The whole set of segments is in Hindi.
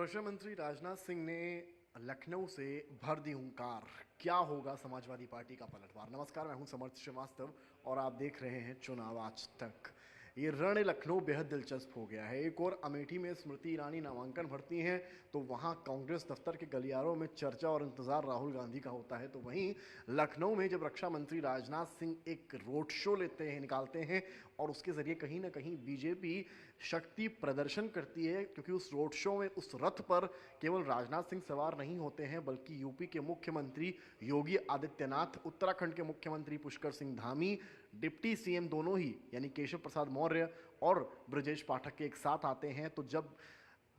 रक्षा मंत्री राजनाथ सिंह ने लखनऊ से भर दी हुंकार, क्या होगा समाजवादी पार्टी का पलटवार। नमस्कार, मैं हूं समर्थ श्रीवास्तव और आप देख रहे हैं चुनाव आज तक। ये रण लखनऊ बेहद दिलचस्प हो गया है। एक और अमेठी में स्मृति ईरानी नामांकन भरती हैं तो वहां कांग्रेस दफ्तर के गलियारों में चर्चा और इंतजार राहुल गांधी का होता है, तो वहीं लखनऊ में जब रक्षा मंत्री राजनाथ सिंह एक रोड शो निकालते हैं और उसके जरिए कहीं ना कहीं बीजेपी शक्ति प्रदर्शन करती है, क्योंकि उस रोड शो में उस रथ पर केवल राजनाथ सिंह सवार नहीं होते हैं बल्कि यूपी के मुख्यमंत्री योगी आदित्यनाथ, उत्तराखंड के मुख्यमंत्री पुष्कर सिंह धामी, डिप्टी सीएम दोनों ही यानी केशव प्रसाद मौर्य और ब्रजेश पाठक के एक साथ आते हैं। तो जब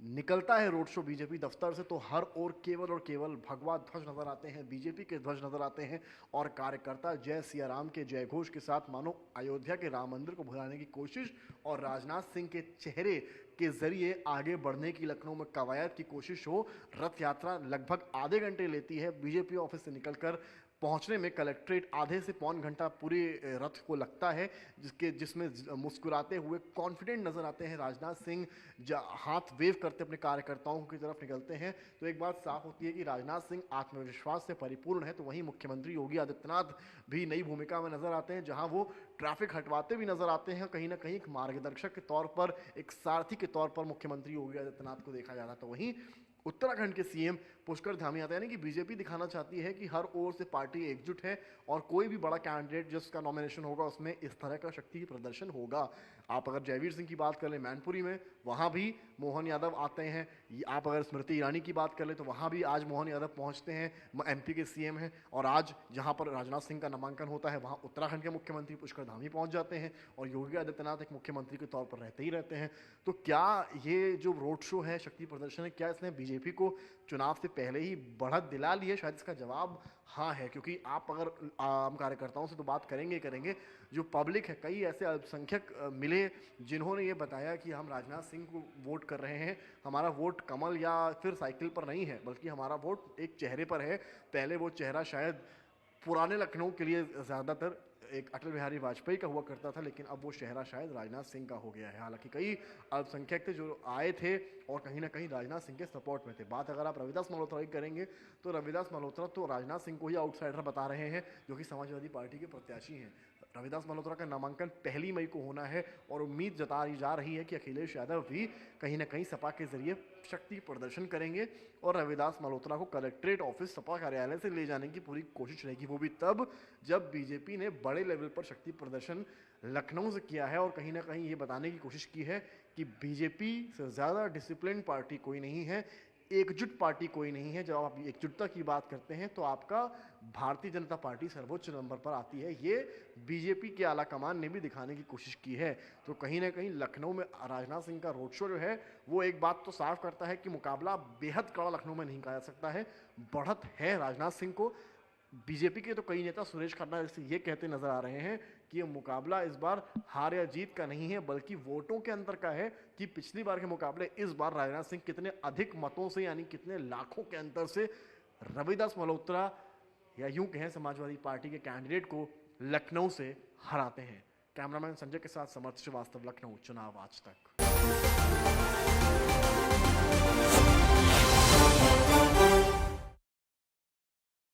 निकलता है रोड शो बीजेपी दफ्तर से तो हर ओर केवल और केवल भगवा ध्वज नजर आते हैं, बीजेपी के ध्वज नजर आते हैं और कार्यकर्ता जय सिया राम के जय घोष के साथ मानो अयोध्या के राम मंदिर को भुलाने की कोशिश और राजनाथ सिंह के चेहरे के जरिए आगे बढ़ने की लखनऊ में कवायद की कोशिश हो। रथ यात्रा लगभग आधे घंटे लेती है। बीजेपी ऑफिस से निकलकर पहुंचने में कलेक्ट्रेट आधे से पौन घंटा पूरे रथ को लगता है, जिसमें मुस्कुराते हुए कॉन्फिडेंट नजर आते हैं राजनाथ सिंह। हाथ वेव करते अपने कार्यकर्ताओं की तरफ निकलते हैं तो एक बात साफ होती है कि राजनाथ सिंह आत्मविश्वास से परिपूर्ण है। तो वहीं मुख्यमंत्री योगी आदित्यनाथ भी नई भूमिका में नजर आते हैं, जहां वो ट्रैफिक हटवाते भी नजर आते हैं। कहीं ना कहीं एक मार्गदर्शक के तौर पर, एक सारथी के तौर पर मुख्यमंत्री योगी आदित्यनाथ को देखा जाता है। तो वहीं उत्तराखंड के सीएम पुष्कर धामी आते हैं, यानी कि बीजेपी दिखाना चाहती है कि हर ओर से पार्टी एकजुट है और कोई भी बड़ा कैंडिडेट जिसका नॉमिनेशन होगा उसमें इस तरह का शक्ति प्रदर्शन होगा। आप अगर जयवीर सिंह की बात कर लें मैनपुरी में, वहां भी मोहन यादव आते हैं। आप अगर स्मृति ईरानी की बात कर लें तो वहां भी आज मोहन यादव पहुंचते हैं, एमपी के सीएम हैं। और आज जहां पर राजनाथ सिंह का नामांकन होता है वहां उत्तराखंड के मुख्यमंत्री पुष्कर धामी पहुंच जाते हैं और योगी आदित्यनाथ एक मुख्यमंत्री के तौर पर रहते ही रहते हैं। तो क्या ये जो रोड शो है, शक्ति प्रदर्शन है, क्या इसने बीजेपी को चुनाव से पहले ही बढ़त दिला ली है? शायद इसका जवाब हाँ है, क्योंकि आप अगर आम कार्यकर्ताओं से तो बात करेंगे, जो पब्लिक है, कई ऐसे अल्पसंख्यक मिले जिन्होंने ये बताया कि हम राजनाथ सिंह को वोट कर रहे हैं, हमारा वोट कमल या फिर साइकिल पर नहीं है बल्कि हमारा वोट एक चेहरे पर है। पहले वो चेहरा शायद पुराने लखनऊ के लिए ज़्यादातर एक अटल बिहारी वाजपेयी का हुआ करता था, लेकिन अब वो चेहरा शायद राजनाथ सिंह का हो गया है। हालांकि कई अल्पसंख्यक थे जो आए थे और कहीं ना कहीं राजनाथ सिंह के सपोर्ट में थे। बात अगर आप रविदास मल्होत्रा की करेंगे तो रविदास मल्होत्रा तो राजनाथ सिंह को ही आउटसाइडर बता रहे हैं, जो कि समाजवादी पार्टी के प्रत्याशी हैं। रविदास मल्होत्रा का नामांकन 1 मई को होना है और उम्मीद जताई जा रही है कि अखिलेश यादव भी कहीं ना कहीं सपा के जरिए शक्ति प्रदर्शन करेंगे और रविदास मल्होत्रा को कलेक्ट्रेट ऑफिस सपा कार्यालय से ले जाने की पूरी कोशिश रहेगी। वो भी तब जब बीजेपी ने बड़े लेवल पर शक्ति प्रदर्शन लखनऊ से किया है और कहीं ना कहीं ये बताने की कोशिश की है कि बीजेपी से ज़्यादा डिसिप्लिन पार्टी कोई नहीं है, एकजुट पार्टी कोई नहीं है। जब आप एकजुटता की बात करते हैं तो आपका भारतीय जनता पार्टी सर्वोच्च नंबर पर आती है। ये बीजेपी के आला कमान ने भी दिखाने की कोशिश की है। तो कहीं ना कहीं लखनऊ में राजनाथ सिंह का रोड शो जो है वो एक बात तो साफ करता है कि मुकाबला बेहद कड़ा लखनऊ में नहीं कहा जा सकता है, बढ़त है राजनाथ सिंह को। बीजेपी के तो कई नेता सुरेश खन्ना जैसे ये कहते नजर आ रहे हैं कि ये मुकाबला इस बार हार या जीत का नहीं है बल्कि वोटों के अंतर का है, कि पिछली बार के मुकाबले इस बार राजनाथ सिंह कितने अधिक मतों से यानी कितने लाखों के अंतर से रविदास मल्होत्रा या यूं कहें समाजवादी पार्टी के कैंडिडेट को लखनऊ से हराते हैं। कैमरामैन संजय के साथ समर्थ श्रीवास्तव, लखनऊ, चुनाव आज तक।